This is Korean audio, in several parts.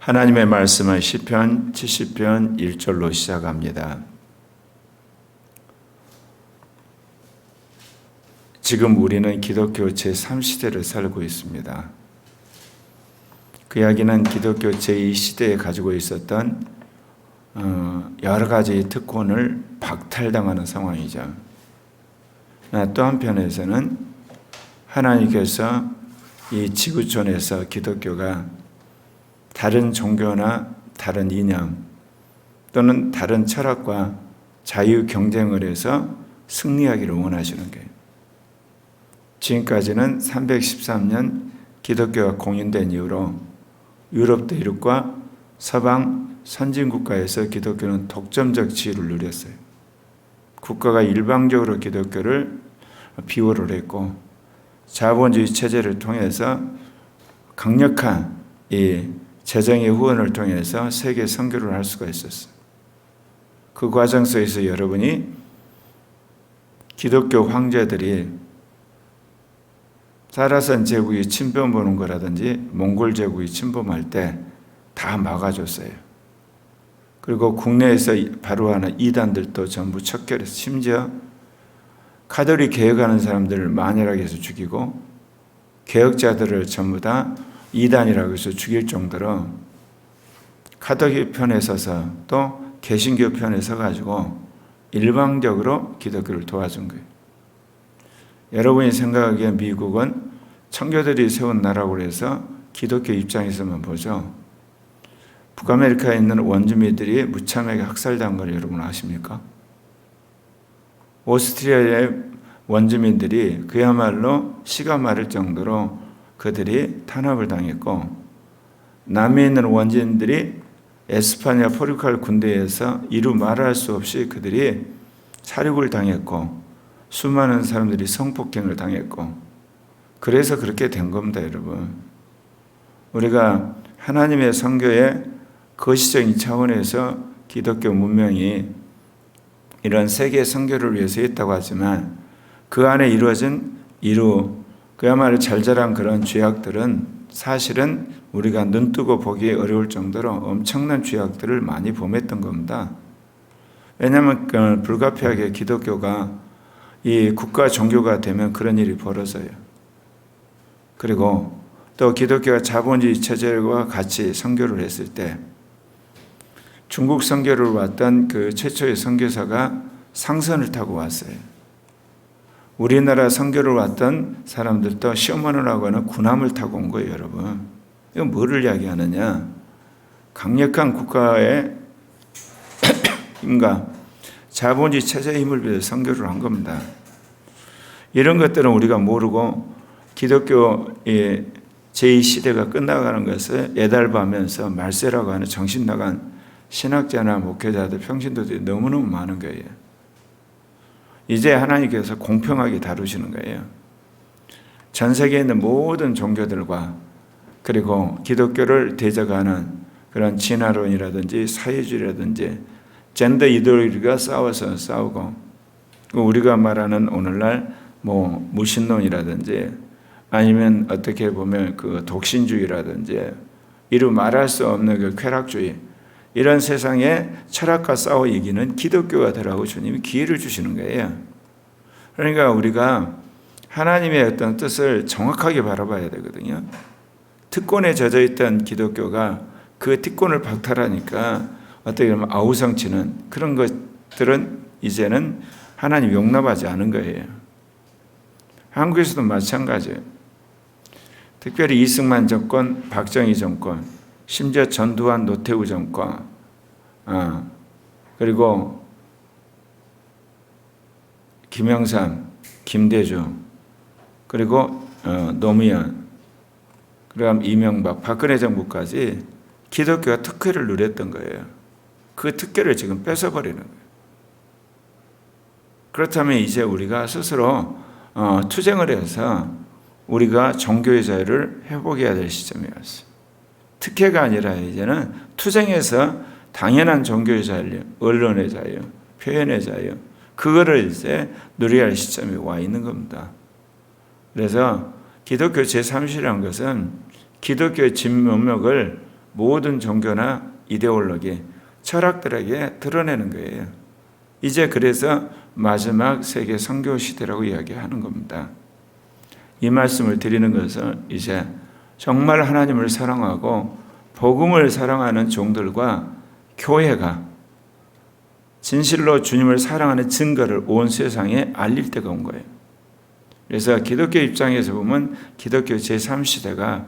하나님의 말씀은 시편 70편 1절로 시작합니다. 지금 우리는 기독교 제3시대를 살고 있습니다. 그 이야기는 기독교 제2시대에 가지고 있었던 여러 가지 특권을 박탈당하는 상황이죠. 또 한편에서는 하나님께서 이 지구촌에서 기독교가 다른 종교나 다른 이념 또는 다른 철학과 자유 경쟁을 해서 승리하기를 원하시는 거예요. 지금까지는 313년 기독교가 공인된 이후로 유럽 대륙과 서방 선진국가에서 기독교는 독점적 지위를 누렸어요. 국가가 일방적으로 기독교를 비호를 했고 자본주의 체제를 통해서 강력한 이 재정의 후원을 통해서 세계 선교를 할 수가 있었어요. 그 과정 속에서 여러분이 기독교 황제들이 사라산 제국이 침범 보는 거라든지 몽골 제국이 침범할 때 다 막아줬어요. 그리고 국내에서 바로하는 이단들도 전부 척결해서 심지어 카톨릭 개혁하는 사람들을 만연하게 해서 죽이고 개혁자들을 전부 다 이단이라고 해서 죽일 정도로 카톨릭 편에 서서 또 개신교 편에 서가지고 일방적으로 기독교를 도와준 거예요. 여러분이 생각하기에 미국은 청교들이 세운 나라고 해서 기독교 입장에서만 보죠. 북아메리카에 있는 원주민들이 무참하게 학살당한 걸 여러분 아십니까? 오스트리아의 원주민들이 그야말로 시가 마를 정도로 그들이 탄압을 당했고, 남미에 있는 원주민들이 에스파냐 포르투갈 군대에서 이루 말할 수 없이 그들이 살육을 당했고, 수많은 사람들이 성폭행을 당했고, 그래서 그렇게 된 겁니다, 여러분. 우리가 하나님의 선교의 거시적인 차원에서 기독교 문명이 이런 세계 선교를 위해서 했다고 하지만 그 안에 이루어진 그야말로 잘 자란 그런 죄악들은 사실은 우리가 눈뜨고 보기 어려울 정도로 엄청난 죄악들을 많이 범했던 겁니다. 왜냐하면 불가피하게 기독교가 이 국가 종교가 되면 그런 일이 벌어져요. 그리고 또 기독교가 자본주의 체제와 같이 선교를 했을 때 중국 선교를 왔던 그 최초의 선교사가 상선을 타고 왔어요. 우리나라 선교를 왔던 사람들도 쇼먼이라고 하는 군함을 타고 온 거예요, 여러분. 이건 뭐를 이야기하느냐? 강력한 국가의 힘과 자본주의 체제의 힘을 빌려 선교를 한 겁니다. 이런 것들은 우리가 모르고 기독교의 제2시대가 끝나가는 것을 애달바하면서 말세라고 하는 정신 나간 신학자나 목회자들, 평신도들이 너무너무 많은 거예요. 이제 하나님께서 공평하게 다루시는 거예요. 전 세계에 있는 모든 종교들과 그리고 기독교를 대적하는 그런 진화론이라든지 사회주의라든지 젠더 이데올로기가 싸우고, 우리가 말하는 오늘날 무신론이라든지 아니면 어떻게 보면 그 독신주의라든지 이루 말할 수 없는 그 쾌락주의, 이런 세상의 철학과 싸워 이기는 기독교가 되라고 주님이 기회를 주시는 거예요. 그러니까 우리가 하나님의 어떤 뜻을 정확하게 바라봐야 되거든요. 특권에 젖어 있던 기독교가 그 특권을 박탈하니까 어떻게 보면 아우성치는 그런 것들은 이제는 하나님 용납하지 않은 거예요. 한국에서도 마찬가지예요. 특별히 이승만 정권, 박정희 정권, 심지어 전두환, 노태우 정권, 그리고 김영삼, 김대중, 그리고 노무현, 그다음 이명박, 박근혜 정부까지 기독교가 특혜를 누렸던 거예요. 그 특혜를 지금 뺏어버리는 거예요. 그렇다면 이제 우리가 스스로 투쟁을 해서 우리가 종교의 자유를 회복해야 될 시점이 왔어요. 특혜가 아니라 이제는 투쟁해서 당연한 종교의 자유, 언론의 자유, 표현의 자유, 그거를 이제 누려야 할 시점이 와 있는 겁니다. 그래서 기독교 제3시라는 것은 기독교의 진면목을 모든 종교나 이데올로기, 철학들에게 드러내는 거예요. 이제 그래서 마지막 세계 선교 시대라고 이야기하는 겁니다. 이 말씀을 드리는 것은 이제 정말 하나님을 사랑하고 복음을 사랑하는 종들과 교회가 진실로 주님을 사랑하는 증거를 온 세상에 알릴 때가 온 거예요. 그래서 기독교 입장에서 보면 기독교 제3시대가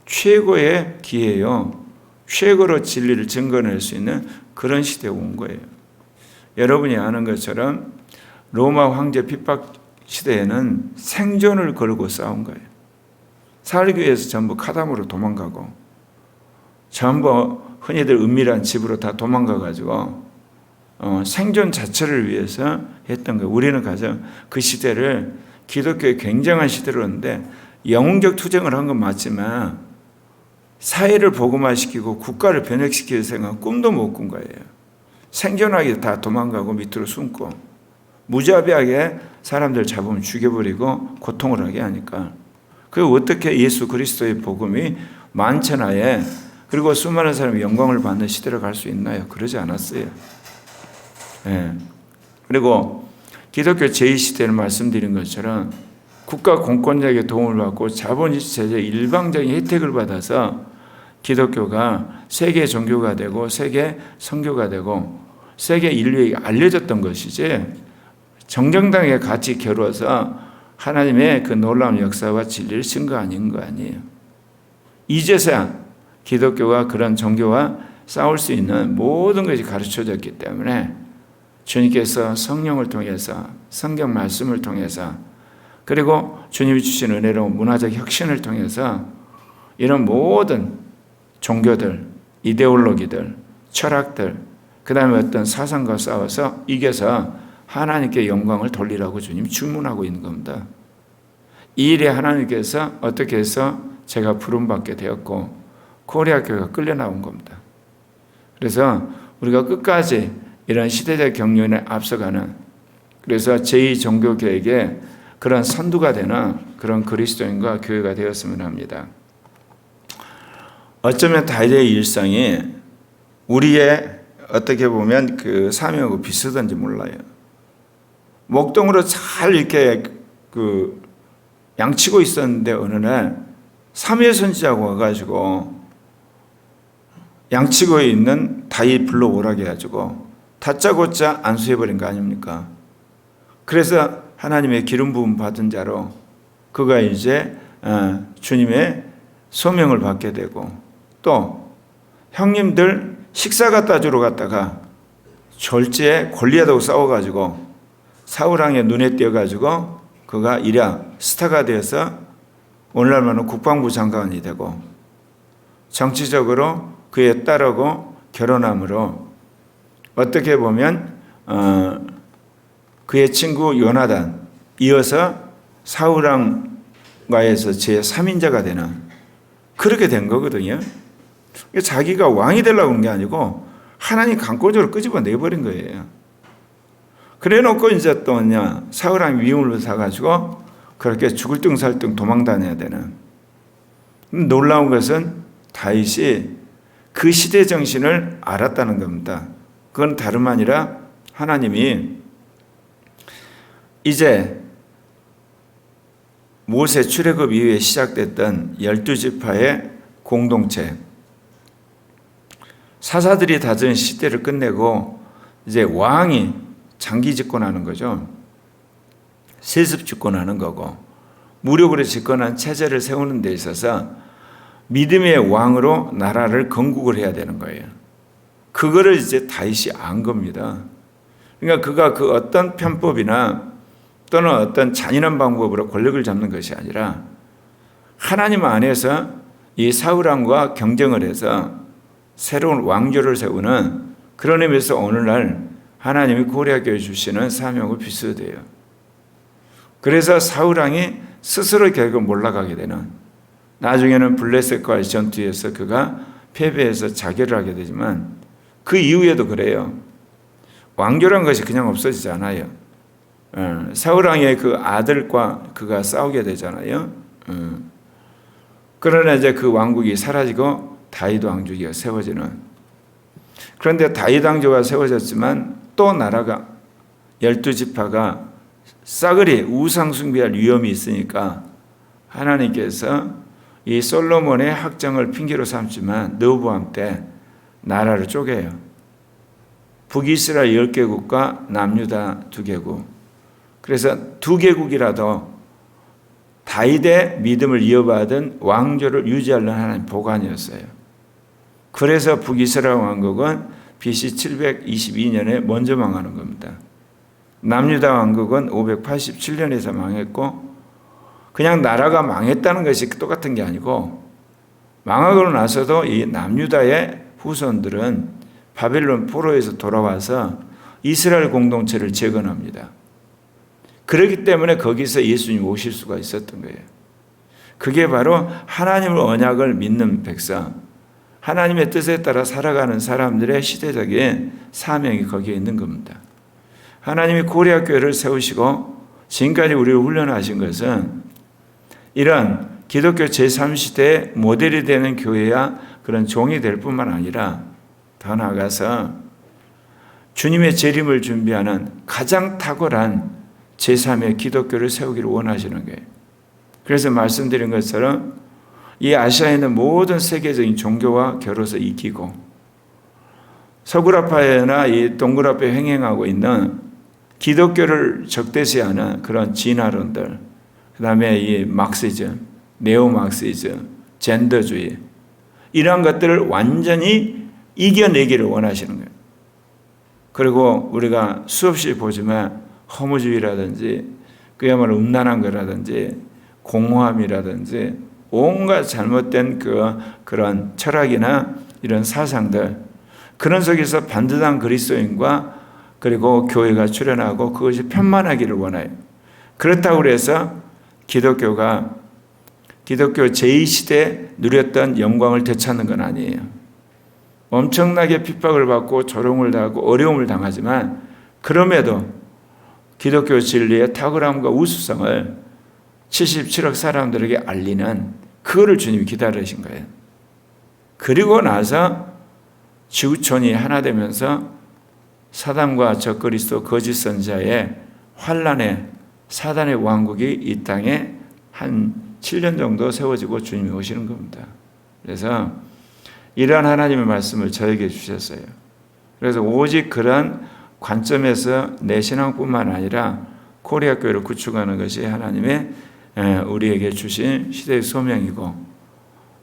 최고의 기회요. 최고로 진리를 증거낼 수 있는 그런 시대에 온 거예요. 여러분이 아는 것처럼 로마 황제 핍박 시대에는 생존을 걸고 싸운 거예요. 살기 위해서 전부 카담으로 도망가고 전부 흔히들 은밀한 집으로 다 도망가가지고 생존 자체를 위해서 했던 거예요. 우리는 가서 그 시대를 기독교의 굉장한 시대로 했는데 영웅적 투쟁을 한 건 맞지만 사회를 복음화시키고 국가를 변혁시킬 생각 꿈도 못 꾼 거예요. 생존하기 다 도망가고 밑으로 숨고 무자비하게 사람들 잡으면 죽여버리고 고통을 하게 하니까 그 어떻게 예수 그리스도의 복음이 만천하에 그리고 수많은 사람이 영광을 받는 시대로 갈 수 있나요? 그러지 않았어요. 예. 그리고 기독교 제2시대는 말씀드린 것처럼 국가 공권력의 도움을 받고 자본주의 일방적인 혜택을 받아서 기독교가 세계 종교가 되고 세계 선교가 되고 세계 인류에게 알려졌던 것이지 정정당에 같이 겨루어서 하나님의 그 놀라운 역사와 진리를 증거 아닌 거 아니에요. 이제서야 기독교가 그런 종교와 싸울 수 있는 모든 것이 가르쳐졌기 때문에 주님께서 성령을 통해서 성경 말씀을 통해서 그리고 주님이 주신 은혜로운 문화적 혁신을 통해서 이런 모든 종교들, 이데올로기들, 철학들, 그 다음에 어떤 사상과 싸워서 이겨서 하나님께 영광을 돌리라고 주님이 주문하고 있는 겁니다. 이 일에 하나님께서 어떻게 해서 제가 부름받게 되었고 코리아교회가 끌려 나온 겁니다. 그래서 우리가 끝까지 이런 시대적 경륜에 앞서가는 그래서 제2종교계에게 그런 선두가 되는 그런 그리스도인과 교회가 되었으면 합니다. 어쩌면 다윗의 일상이 우리의 어떻게 보면 그 사명하고 비슷한지 몰라요. 목동으로 잘 이렇게 그 양치고 있었는데 어느 날 사무엘 선지자가 와가지고 양치고 있는 다윗 불러오라게 해가지고 다짜고짜 안수해버린 거 아닙니까? 그래서 하나님의 기름 부음 받은 자로 그가 이제 주님의 소명을 받게 되고 또 형님들 식사 갖다 주러 갔다가 졸지에 골리앗하고 싸워가지고 사울왕의 눈에 띄어가지고 그가 이랴 스타가 되어서 오늘날만은 국방부 장관이 되고 정치적으로 그의 딸하고 결혼함으로 어떻게 보면 그의 친구 요나단 이어서 사울왕과에서 제3인자가 되는 그렇게 된 거거든요. 자기가 왕이 되려고 한 게 아니고 하나님 강권적으로 끄집어 내버린 거예요. 그래 놓고 이제 또 사울왕 위임을 사가지고 그렇게 죽을 등 살 등 도망 다녀야 되는. 놀라운 것은 다윗이 그 시대 정신을 알았다는 겁니다. 그건 다름 아니라 하나님이 이제 모세 출애굽 이후에 시작됐던 12지파의 공동체 사사들이 다진 시대를 끝내고 이제 왕이 장기 집권하는 거죠. 세습 집권하는 거고 무력으로 집권한 체제를 세우는 데 있어서 믿음의 왕으로 나라를 건국을 해야 되는 거예요. 그거를 이제 다윗이 안 겁니다. 그러니까 그가 그 어떤 편법이나 또는 어떤 잔인한 방법으로 권력을 잡는 것이 아니라 하나님 안에서 이 사울왕과 경쟁을 해서 새로운 왕조를 세우는 그런 의미에서 오늘날 하나님이 고려하게 주시는 사명과 비슷해요. 그래서 사울왕이 스스로 결국 몰락하게 되는 나중에는 블레셋과의 전투에서 그가 패배해서 자결을 하게 되지만 그 이후에도 그래요. 왕조란 것이 그냥 없어지지 않아요. 사울왕의 그 아들과 그가 싸우게 되잖아요. 그러나 이제 그 왕국이 사라지고 다윗 왕조가 세워지는. 그런데 다윗 왕조가 세워졌지만 또 나라가 12지파가 싸그리 우상 숭배할 위험이 있으니까 하나님께서 이 솔로몬의 학정을 핑계로 삼지만 르호보암 때 나라를 쪼개요. 북이스라엘 10개국과 남유다 2개국. 그래서 2개국이라도 다윗의 믿음을 이어받은 왕조를 유지하려는 하나님 보관이었어요. 그래서 북이스라엘 왕국은 BC 722년에 먼저 망하는 겁니다. 남유다 왕국은 587년에서 망했고, 그냥 나라가 망했다는 것이 똑같은 게 아니고, 망하고 나서도 이 남유다의 후손들은 바벨론 포로에서 돌아와서 이스라엘 공동체를 재건합니다. 그렇기 때문에 거기서 예수님이 오실 수가 있었던 거예요. 그게 바로 하나님의 언약을 믿는 백성, 하나님의 뜻에 따라 살아가는 사람들의 시대적인 사명이 거기에 있는 겁니다. 하나님이 고레아 교회를 세우시고 지금까지 우리를 훈련하신 것은 이런 기독교 제3시대의 모델이 되는 교회야 그런 종이 될 뿐만 아니라 더 나아가서 주님의 재림을 준비하는 가장 탁월한 제3의 기독교를 세우기를 원하시는 거예요. 그래서 말씀드린 것처럼 이 아시아에 있는 모든 세계적인 종교와 겨뤄서 이기고, 서구라파나 이 동구라파에 횡행하고 있는 기독교를 적대시하는 그런 진화론들, 그 다음에 이 막시즘, 네오막시즘, 젠더주의, 이러한 것들을 완전히 이겨내기를 원하시는 거예요. 그리고 우리가 수없이 보지만 허무주의라든지 그야말로 음란한 거라든지 공허함이라든지 온갖 잘못된 그런 철학이나 이런 사상들, 그런 속에서 반듯한 그리스도인과 그리고 교회가 출현하고 그것이 편만하기를 원해요. 그렇다고 해서 기독교 제2시대에 누렸던 영광을 되찾는 건 아니에요. 엄청나게 핍박을 받고 조롱을 당하고 어려움을 당하지만 그럼에도 기독교 진리의 탁월함과 우수성을 77억 사람들에게 알리는 그거를 주님이 기다리신 거예요. 그리고 나서 지구촌이 하나 되면서 사단과 적그리스도 거짓 선지자의 환란의 사단의 왕국이 이 땅에 한 7년 정도 세워지고 주님이 오시는 겁니다. 그래서 이러한 하나님의 말씀을 저에게 주셨어요. 그래서 오직 그런 관점에서 내 신앙뿐만 아니라 코리아 교회를 구축하는 것이 하나님의 우리에게 주신 시대의 소명이고,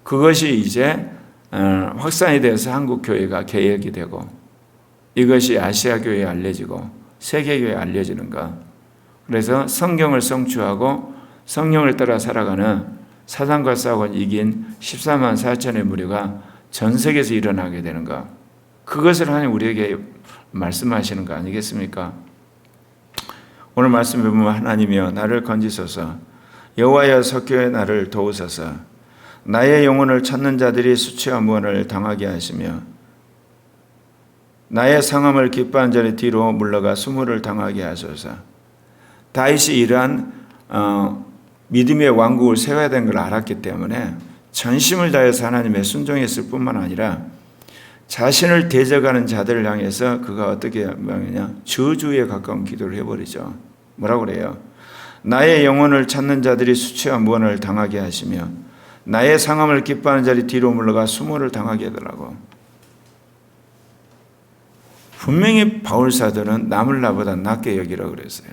그것이 이제 확산이 돼서 한국 교회가 개혁이 되고 이것이 아시아 교회에 알려지고 세계 교회에 알려지는 것. 그래서 성경을 성취하고 성령을 따라 살아가는 사단과 싸워 이긴 14만 4천의 무리가 전 세계에서 일어나게 되는 것. 그것을 하나님 우리에게 말씀하시는 거 아니겠습니까? 오늘 말씀에 보면 하나님이여 나를 건지소서, 여호와여 석교의 나를 도우소서, 나의 영혼을 찾는 자들이 수치와 무언을 당하게 하시며 나의 상함을 기뻐한 자의 뒤로 물러가 수모를 당하게 하소서. 다윗이 이러한 믿음의 왕국을 세워야 되는 걸 알았기 때문에 전심을 다해서 하나님의 순종했을 뿐만 아니라 자신을 대적하는 자들을 향해서 그가 어떻게 하느냐, 저주에 가까운 기도를 해버리죠. 뭐라고 그래요? 나의 영혼을 찾는 자들이 수치와 무언을 당하게 하시며 나의 상함을 기뻐하는 자들이 뒤로 물러가 수모를 당하게 하더라고. 분명히 바울사도는 남을 나보다 낫게 여기라고 그랬어요.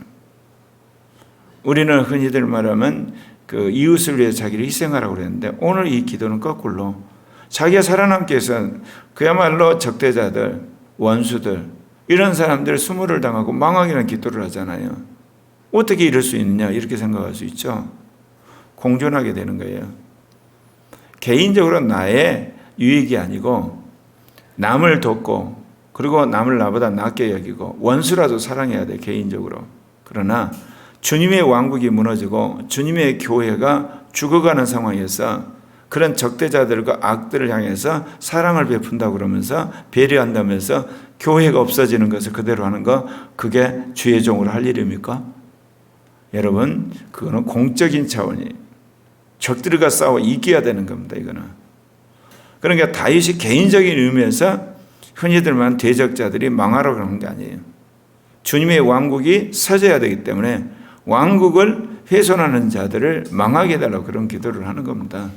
우리는 흔히들 말하면 그 이웃을 위해 자기를 희생하라고 그랬는데 오늘 이 기도는 거꾸로 자기가 살아남기 위해서 그야말로 적대자들, 원수들, 이런 사람들 수모를 당하고 망하기는 기도를 하잖아요. 어떻게 이럴 수 있느냐 이렇게 생각할 수 있죠. 공존하게 되는 거예요. 개인적으로 나의 유익이 아니고 남을 돕고 그리고 남을 나보다 낫게 여기고 원수라도 사랑해야 돼, 개인적으로. 그러나 주님의 왕국이 무너지고 주님의 교회가 죽어가는 상황에서 그런 적대자들과 악들을 향해서 사랑을 베푼다고 그러면서 배려한다면서 교회가 없어지는 것을 그대로 하는 거, 그게 주의 종으로 할 일입니까? 여러분, 그거는 공적인 차원이에요. 적들과 싸워 이겨야 되는 겁니다. 이거는. 그러니까 다윗이 개인적인 의미에서 흔히들 말하는 대적자들이 망하라고 그러는 게 아니에요. 주님의 왕국이 서져야 되기 때문에 왕국을 훼손하는 자들을 망하게 해달라고 그런 기도를 하는 겁니다.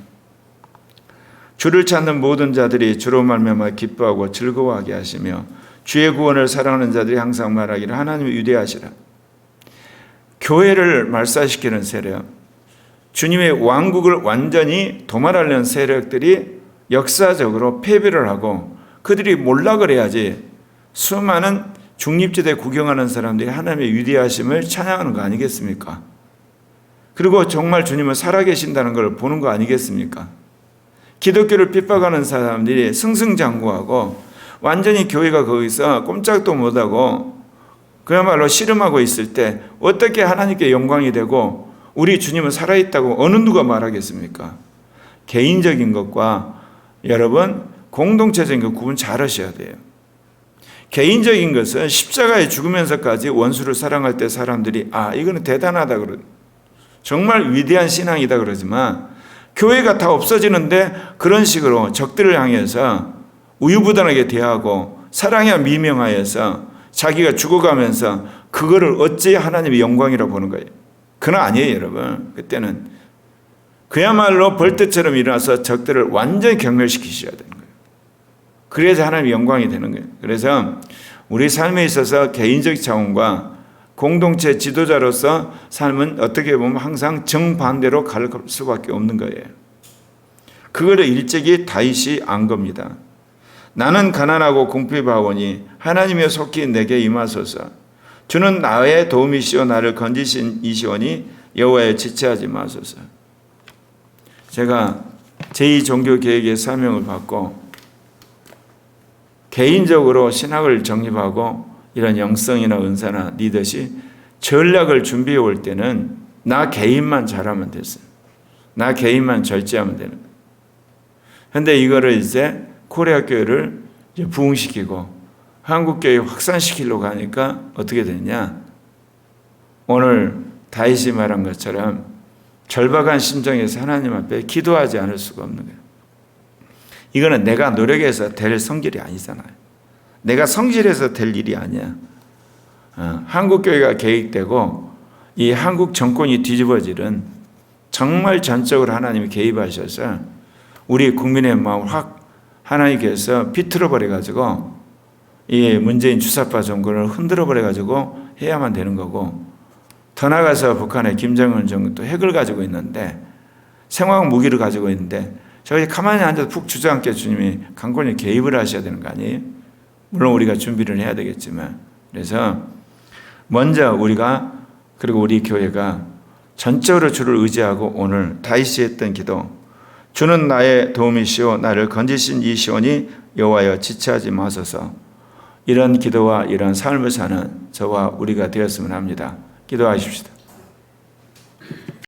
주를 찾는 모든 자들이 주로 말미암아 기뻐하고 즐거워하게 하시며 주의 구원을 사랑하는 자들이 항상 말하기를 하나님이 위대하시라. 교회를 말살시키는 세력, 주님의 왕국을 완전히 도말하려는 세력들이 역사적으로 패배를 하고 그들이 몰락을 해야지 수많은 중립지대 구경하는 사람들이 하나님의 위대하심을 찬양하는 거 아니겠습니까? 그리고 정말 주님은 살아계신다는 걸 보는 거 아니겠습니까? 기독교를 핍박하는 사람들이 승승장구하고 완전히 교회가 거기서 꼼짝도 못하고 그야말로 씨름하고 있을 때 어떻게 하나님께 영광이 되고 우리 주님은 살아있다고 어느 누가 말하겠습니까? 개인적인 것과 여러분 공동체적인 것 구분 잘 하셔야 돼요. 개인적인 것은 십자가에 죽으면서까지 원수를 사랑할 때 사람들이 이거는 대단하다 그러 정말 위대한 신앙이다 그러지만 교회가 다 없어지는데 그런 식으로 적들을 향해서 우유부단하게 대하고 사랑에 미명하여서 자기가 죽어가면서 그거를 어찌 하나님의 영광이라고 보는 거예요. 그건 아니에요, 여러분. 그때는 그야말로 벌떼처럼 일어나서 적들을 완전히 경멸시키셔야 되는 거예요. 그래야지 하나님의 영광이 되는 거예요. 그래서 우리 삶에 있어서 개인적 차원과 공동체 지도자로서 삶은 어떻게 보면 항상 정반대로 갈 수밖에 없는 거예요. 그거를 일찍이 다윗이 안 겁니다. 나는 가난하고 궁핍하오니 하나님의 속히 내게 임하소서. 주는 나의 도움이시오 나를 건지신 이시오니 여호와여 지체하지 마소서. 제가 제2종교개혁의 사명을 받고 개인적으로 신학을 정립하고 이런 영성이나 은사나 리더십 전략을 준비해 올 때는 나 개인만 잘하면 됐어요. 나 개인만 절제하면 되는 거예요. 그런데 이거를 이제 코리아 교회를 이제 부흥시키고 한국 교회 확산시키려고 하니까 어떻게 되냐? 오늘 다윗이 말한 것처럼 절박한 심정에서 하나님 앞에 기도하지 않을 수가 없는 거예요. 이거는 내가 노력해서 될 성질이 아니잖아요. 내가 성실해서 될 일이 아니야. 한국 교회가 계획되고 이 한국 정권이 뒤집어지는 정말 전적으로 하나님이 개입하셔서 우리 국민의 마음을 확 하나님께서 비틀어 버려 가지고 이 문재인 주사파 정권을 흔들어 버려 가지고 해야만 되는 거고, 더 나가서 북한의 김정은 정권도 핵을 가지고 있는데 생화학 무기를 가지고 있는데 저희 가만히 앉아서 푹 주저앉게 주님이 강권히 개입을 하셔야 되는 거 아니에요? 물론 우리가 준비를 해야 되겠지만, 그래서 먼저 우리가 그리고 우리 교회가 전적으로 주를 의지하고 오늘 다윗이 했던 기도, 주는 나의 도움이시오 나를 건지신 이시오니 여호와여 지체하지 마소서, 이런 기도와 이런 삶을 사는 저와 우리가 되었으면 합니다. 기도하십시다.